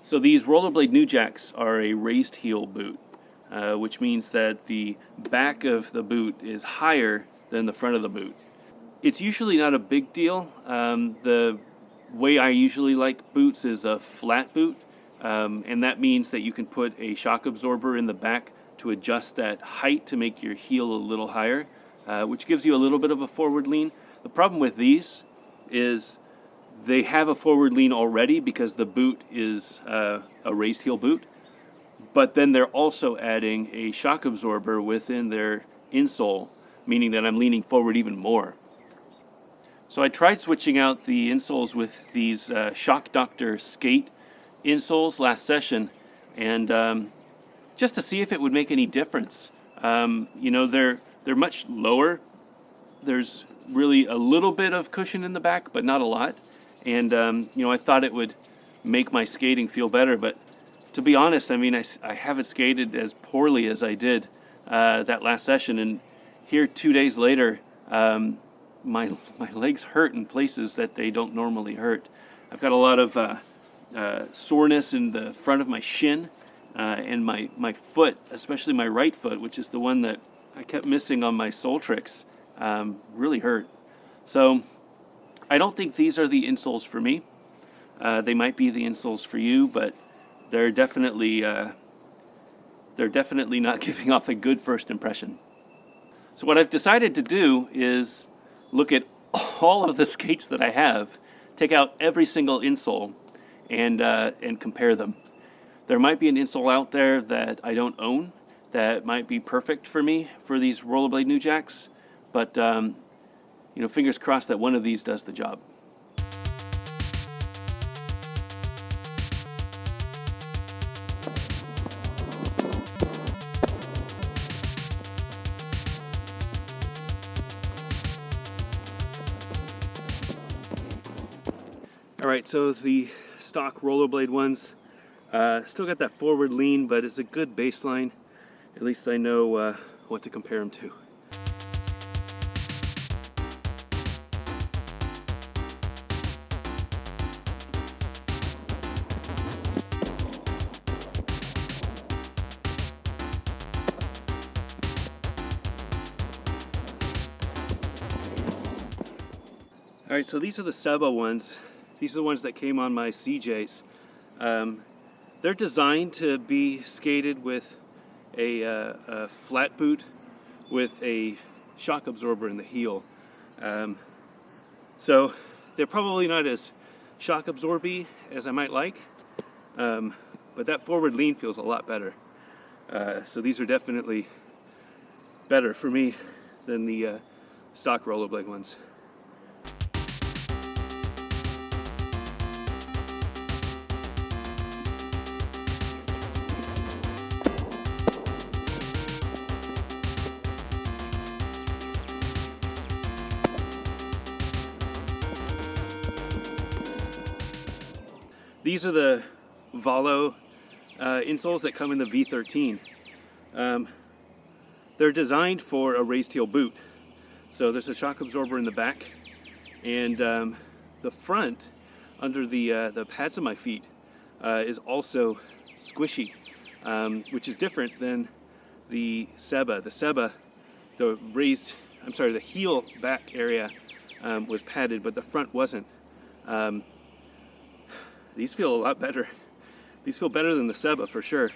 So these Rollerblade New Jacks are a raised heel boot, which means that the back of the boot is higher than the front of the boot. It's usually not a big deal. The way I usually like boots is a flat boot, and that means that you can put a shock absorber in the back to adjust that height to make your heel a little higher, which gives you a little bit of a forward lean. The problem with these is they have a forward lean already because the boot is a raised heel boot, but then they're also adding a shock absorber within their insole, meaning that I'm leaning forward even more. So I tried switching out the insoles with these Shock Doctor skate insoles last session, and just to see if it would make any difference. You know, they're much lower. There's really a little bit of cushion in the back, but not a lot. And, you know, I thought it would make my skating feel better, but to be honest, I mean, I haven't skated as poorly as I did that last session, and here 2 days later, my legs hurt in places that they don't normally hurt. I've got a lot of soreness in the front of my shin, and my foot, especially my right foot, which is the one that I kept missing on my sole tricks, really hurt. So I don't think these are the insoles for me. They might be the insoles for you, but they're definitely not giving off a good first impression. So what I've decided to do is look at all of the skates that I have, take out every single insole, and compare them. There might be an insole out there that I don't own that might be perfect for me for these Rollerblade New Jacks, but you know, fingers crossed that one of these does the job. Alright, so the stock Rollerblade ones still got that forward lean, but it's a good baseline. At least I know what to compare them to. Alright, so these are the SEBA ones. These are the ones that came on my CJs. They're designed to be skated with a flat boot with a shock absorber in the heel. So they're probably not as shock absorby as I might like, but that forward lean feels a lot better. So these are definitely better for me than the stock Rollerblade ones. These are the VALO insoles that come in the V13. They're designed for a raised heel boot. So there's a shock absorber in the back, and the front, under the pads of my feet, is also squishy, which is different than the SEBA. The SEBA, the heel back area was padded, but the front wasn't. These feel a lot better. These feel better than the SEBA for sure.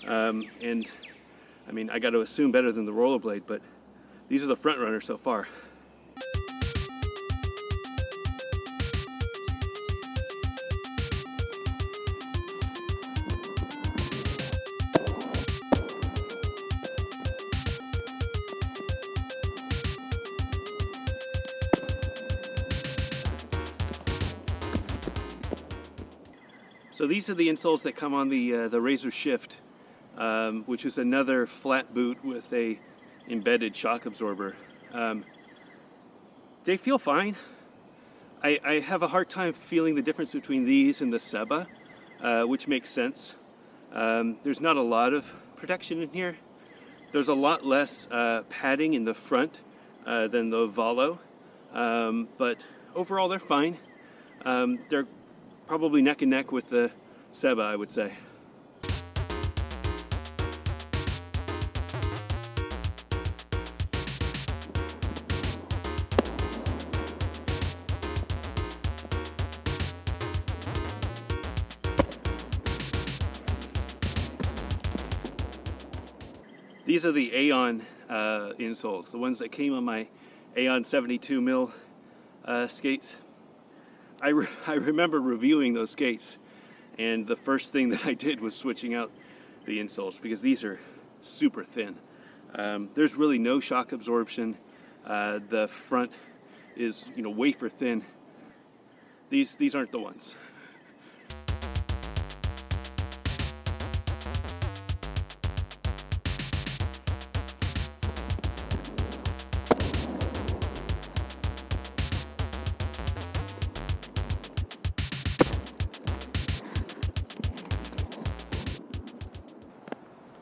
And I mean, I got to assume better than the Rollerblade, but these are the front runners so far. So these are the insoles that come on the Razor Shift, which is another flat boot with a embedded shock absorber. They feel fine. I have a hard time feeling the difference between these and the SEBA, which makes sense. There's not a lot of protection in here. There's a lot less padding in the front than the VALO, but overall they're fine. They're probably neck and neck with the SEBA, I would say. These are the AEON insoles, the ones that came on my AEON 72 mil skates. I remember reviewing those skates, and the first thing that I did was switching out the insoles because these are super thin. There's really no shock absorption. The front is, wafer thin. These aren't the ones.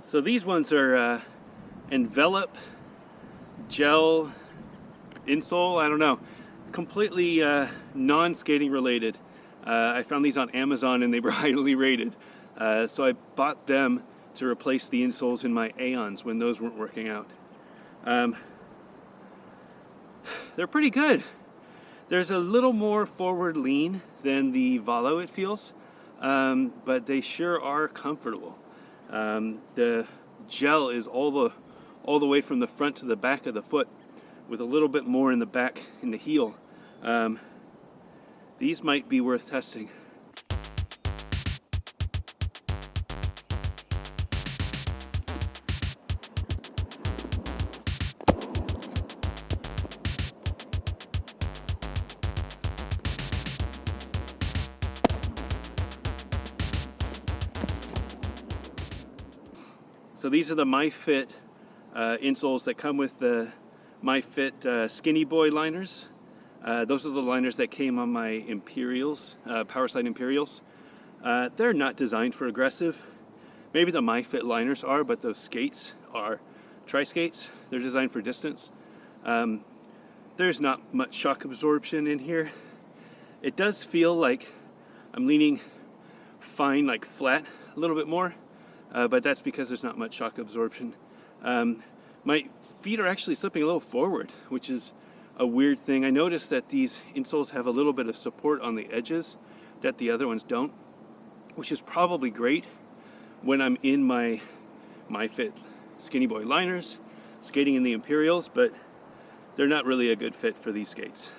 So these ones are ENVELOP gel insole, I don't know, completely non-skating related. I found these on Amazon and they were highly rated. So I bought them to replace the insoles in my AEONs when those weren't working out. They're pretty good. There's a little more forward lean than the VALO, it feels, but they sure are comfortable. The gel is all the way from the front to the back of the foot, with a little bit more in the back in the heel. These might be worth testing. So these are the MYFIT insoles that come with the MYFIT Skinny Boy liners. Those are the liners that came on my Imperials, Powerslide Imperials. They're not designed for aggressive. Maybe the MYFIT liners are, but those skates are tri-skates. They're designed for distance. There's not much shock absorption in here. It does feel like I'm leaning fine, like flat a little bit more. But that's because there's not much shock absorption. My feet are actually slipping a little forward, which is a weird thing. I noticed that these insoles have a little bit of support on the edges that the other ones don't, which is probably great when I'm in my MYFIT Skinny Boy liners, skating in the Imperials, but they're not really a good fit for these skates.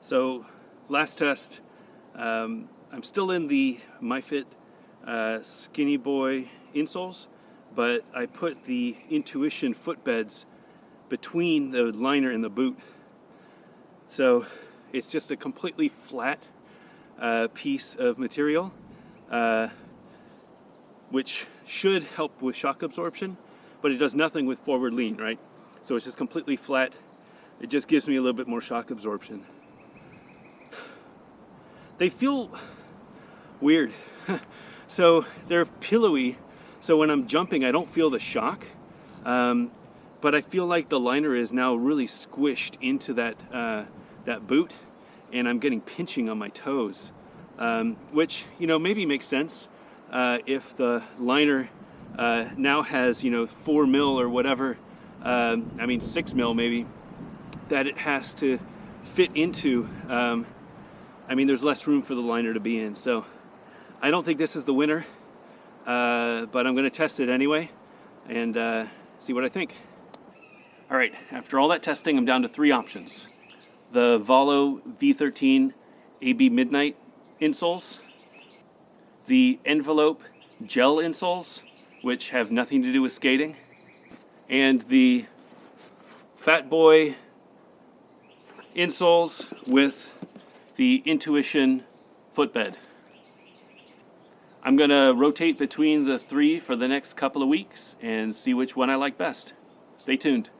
So, last test, I'm still in the MYFIT Skinny Boy insoles, but I put the Intuition footbeds between the liner and the boot. So, it's just a completely flat piece of material, which should help with shock absorption, but it does nothing with forward lean, right? So it's just completely flat. It just gives me a little bit more shock absorption. They feel weird. So they're pillowy, so when I'm jumping I don't feel the shock, but I feel like the liner is now really squished into that boot, and I'm getting pinching on my toes, which maybe makes sense if the liner now has 4 mil or whatever, 6 mil maybe, that it has to fit into. There's less room for the liner to be in, so I don't think this is the winner, but I'm going to test it anyway and see what I think. Alright, after all that testing, I'm down to 3 options. The VALO V13 AB Midnight insoles, the ENVELOP gel insoles, which have nothing to do with skating, and the FATBOY insoles with the Intuition footbed. I'm going to rotate between the 3 for the next couple of weeks and see which one I like best. Stay tuned.